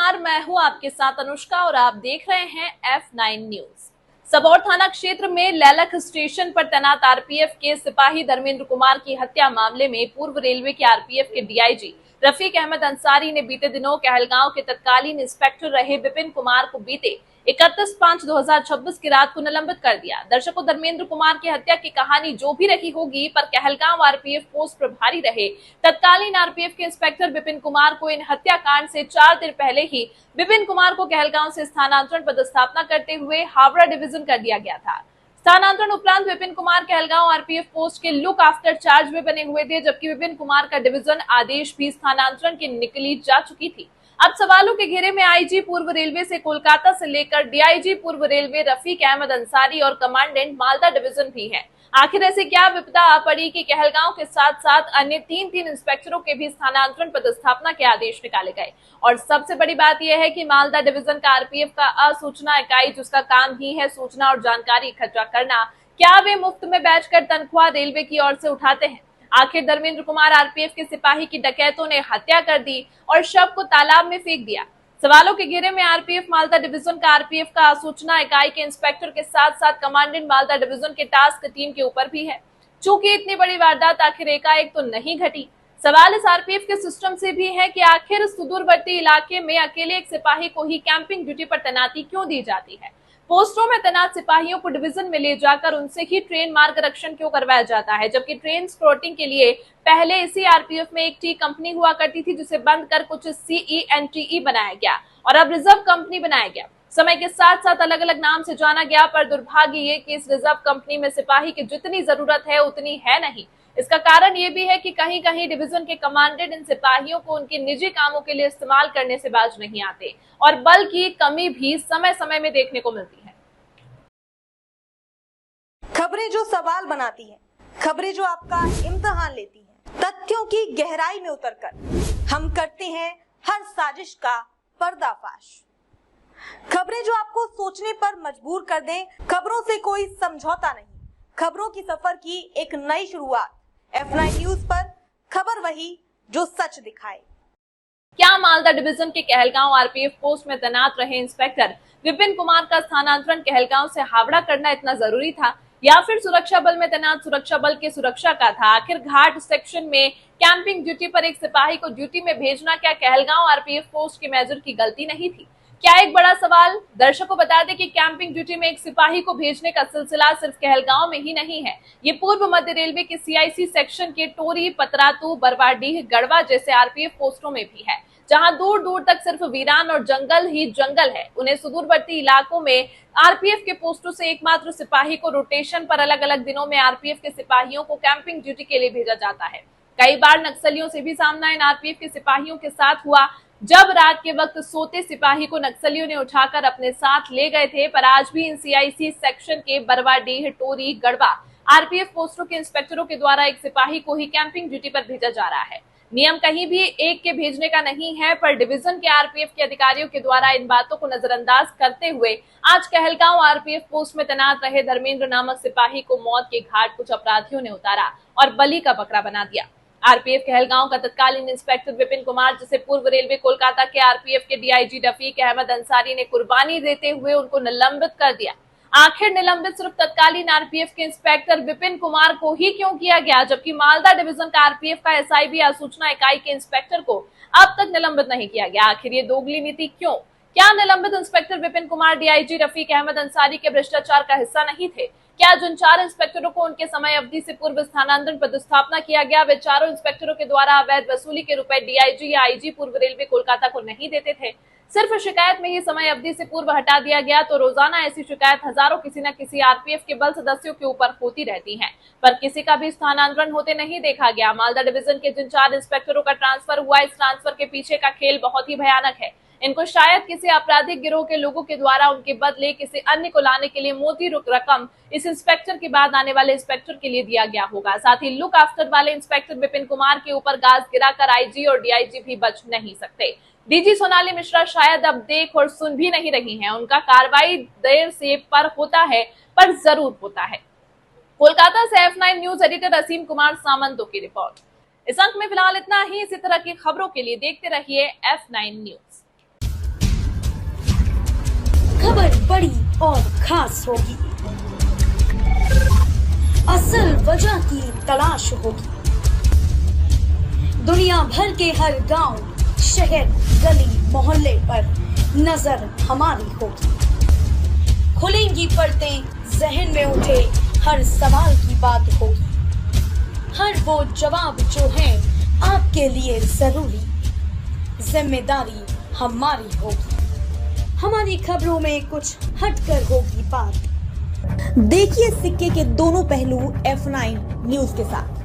नमस्कार, मैं हूं आपके साथ अनुष्का और आप देख रहे हैं F9 न्यूज। सबौर थाना क्षेत्र में लैलख स्टेशन पर तैनात आरपीएफ के सिपाही धर्मेंद्र कुमार की हत्या मामले में पूर्व रेलवे के आरपीएफ के डीआईजी रफीक अहमद अंसारी ने बीते दिनों कहलगांव के तत्कालीन इंस्पेक्टर रहे विपिन कुमार को बीते 31/5/2026 की रात को निलंबित कर दिया। दर्शकों, धर्मेंद्र कुमार की हत्या की कहानी जो भी रही होगी, पर कहलगांव आरपीएफ पोस्ट प्रभारी रहे तत्कालीन आरपीएफ के इंस्पेक्टर विपिन कुमार को इन हत्याकांड से 4 दिन पहले ही विपिन कुमार को कहलगांव से स्थानांतरण पदस्थापना करते हुए हावड़ा डिवीजन कर दिया गया था। स्थानांतरण उपरांत विपिन कुमार कहलगांव आरपीएफ पोस्ट के लुक आफ्टर चार्ज में बने हुए थे, जबकि विपिन कुमार का डिवीजन आदेश भी स्थानांतरण की निकली जा चुकी थी। अब सवालों के घेरे में आईजी पूर्व रेलवे से कोलकाता से लेकर डीआईजी पूर्व रेलवे रफीक अहमद अंसारी और कमांडेंट मालदा डिवीजन भी हैं। आखिर ऐसे क्या विपदा आ पड़ी कि कहलगांव के साथ साथ अन्य तीन इंस्पेक्टरों के भी स्थानांतरण पदस्थापना के आदेश निकाले गए। और सबसे बड़ी बात यह है कि मालदा डिवीजन का आरपीएफ का असूचना इकाई, जिसका काम ही है सूचना और जानकारी इकट्ठा करना, क्या वे मुफ्त में बैठकर तनख्वाह रेलवे की ओर से उठाते हैं? आखिर धर्मेंद्र कुमार आरपीएफ के सिपाही की डकैतों ने हत्या कर दी और शव को तालाब में फेंक दिया। सवालों के घेरे में आरपीएफ मालदा डिवीजन का आरपीएफ का सूचना इकाई के इंस्पेक्टर के साथ साथ कमांडेंट मालदा डिवीजन के टास्क टीम के ऊपर भी है। चूंकि इतनी बड़ी वारदात आखिर एकाएक तो नहीं घटी, सवाल इस आरपीएफ के सिस्टम से भी है कि आखिर सुदूरवर्ती इलाके में अकेले एक सिपाही को ही कैंपिंग ड्यूटी पर तैनाती क्यों दी जाती है? पोस्टों में तैनात सिपाहियों को डिवीजन में ले जाकर उनसे ही ट्रेन मार्गदर्शन क्यों करवाया जाता है, जबकि ट्रेन स्पॉटिंग के लिए पहले इसी आरपीएफ में एक टी कंपनी हुआ करती थी, जिसे बंद कर कुछ CENTE बनाया गया और अब रिजर्व कंपनी बनाया गया। समय के साथ साथ अलग अलग नाम से जाना गया, पर दुर्भाग्य ये कि इस रिजर्व कंपनी में सिपाही की जितनी जरूरत है उतनी है नहीं। इसका कारण ये भी है कि कहीं कहीं डिवीजन के कमांडेंट इन सिपाहियों को उनके निजी कामों के लिए इस्तेमाल करने से बाज नहीं आते और बल की कमी भी समय समय में देखने को मिलती है। खबरें जो सवाल बनाती हैं, खबरें जो आपका इम्तिहान लेती हैं, तथ्यों की गहराई में उतरकर हम करते हैं हर साजिश का पर्दाफाश। खबरें जो आपको सोचने पर मजबूर कर दें, खबरों से कोई समझौता नहीं, खबरों की सफर की एक नई शुरुआत। F9 न्यूज पर खबर वही जो सच दिखाए। क्या मालदा डिवीजन के कहलगांव आरपीएफ पोस्ट में तैनात रहे इंस्पेक्टर विपिन कुमार का स्थानांतरण कहलगांव से हावड़ा करना इतना जरूरी था, या फिर सुरक्षा बल में तैनात सुरक्षा बल की सुरक्षा का था? आखिर घाट सेक्शन में कैंपिंग ड्यूटी पर एक सिपाही को ड्यूटी में भेजना क्या कहलगांव आरपीएफ पोस्ट के मेजर की गलती नहीं थी? क्या एक बड़ा सवाल। दर्शकों, बता दें कि कैंपिंग ड्यूटी में एक सिपाही को भेजने का सिलसिला सिर्फ कहलगांव में ही नहीं है। ये पूर्व मध्य रेलवे के CIC सेक्शन के टोरी, पतरातू, बरवाडीह, गढ़वा जैसे आरपीएफ पोस्टों में भी है, जहां दूर दूर तक सिर्फ वीरान और जंगल ही जंगल है। उन्हें सुदूरवर्ती इलाकों में आरपीएफ के पोस्टों से एकमात्र सिपाही को रोटेशन पर अलग अलग दिनों में आरपीएफ के सिपाहियों को कैंपिंग ड्यूटी के लिए भेजा जाता है। कई बार नक्सलियों से भी सामना इन आरपीएफ के सिपाहियों के साथ हुआ, जब रात के वक्त सोते सिपाही को नक्सलियों ने उठाकर अपने साथ ले गए थे। पर आज भी इन CIC सेक्शन के बरवाडीह, टोरी, गढ़वा आरपीएफ पोस्टों के इंस्पेक्टरों के द्वारा एक सिपाही को ही कैंपिंग ड्यूटी पर भेजा जा रहा है। नियम कहीं भी एक के भेजने का नहीं है, पर डिवीजन के आरपीएफ के अधिकारियों के द्वारा इन बातों को नजरअंदाज करते हुए आज कहलगांव आरपीएफ पोस्ट में तैनात रहे धर्मेंद्र नामक सिपाही को मौत के घाट कुछ अपराधियों ने उतारा और बलि का बकरा बना दिया। आरपीएफ कहलगांव का तत्कालीन इंस्पेक्टर विपिन कुमार, जिसे पूर्व रेलवे कोलकाता के आरपीएफ के डीआईजी रफीक अहमद अंसारी ने कुर्बानी देते हुए उनको निलंबित कर दिया। आखिर निलंबित सिर्फ तत्कालीन आरपीएफ के इंस्पेक्टर विपिन कुमार को ही क्यों किया गया, जबकि मालदा डिवीजन का आरपीएफ का SIB सूचना इकाई के इंस्पेक्टर को अब तक निलंबित नहीं किया गया? आखिर ये दोगली नीति क्यों? क्या निलंबित इंस्पेक्टर विपिन कुमार डीआईजी रफीक अहमद अंसारी के भ्रष्टाचार का हिस्सा नहीं थे? क्या जिन 4 इंस्पेक्टरों को उनके समय अवधि से पूर्व स्थानांतरण पदस्थापना किया गया, वे चारों इंस्पेक्टरों के द्वारा अवैध वसूली के रुपए डीआईजी या आईजी पूर्व रेलवे कोलकाता को नहीं देते थे? सिर्फ शिकायत में ही समय अवधि से पूर्व हटा दिया गया तो रोजाना ऐसी शिकायत हजारों किसी न किसी आरपीएफ के बल सदस्यों के ऊपर होती रहती हैं, पर किसी का भी स्थानांतरण होते नहीं देखा गया। मालदा डिवीजन के जिन 4 इंस्पेक्टरों का ट्रांसफर हुआ, इस ट्रांसफर के पीछे का खेल बहुत ही भयानक है। इनको शायद किसी आपराधिक गिरोह के लोगों के द्वारा उनके बदले किसी अन्य को लाने के लिए मोटी रकम इस इंस्पेक्टर के बाद आने वाले इंस्पेक्टर के लिए दिया गया होगा। साथ ही लुक आफ्टर वाले इंस्पेक्टर विपिन कुमार के ऊपर गाज गिराकर आईजी और डीआईजी भी बच नहीं सकते। डीजी सोनाली मिश्रा शायद अब देख और सुन भी नहीं रही हैं। उनका कार्रवाई देर से पर होता है, पर जरूर होता है। कोलकाता से F9 न्यूज एडिटर असीम कुमार सामंतों की रिपोर्ट। इस अंक में फिलहाल इतना ही। इसी तरह की खबरों के लिए देखते रहिए F9 न्यूज। खबर बड़ी और खास होगी, असल वजह की तलाश होगी। दुनिया भर के हर गांव, शहर, गली, मोहल्ले पर नजर हमारी होगी। खुलेंगी पर्दें, जहन में उठे हर सवाल की बात होगी। हर वो जवाब जो है आपके लिए जरूरी, जिम्मेदारी हमारी होगी। हमारी खबरों में कुछ हटकर होगी बात। देखिए सिक्के के दोनों पहलू F9 न्यूज के साथ।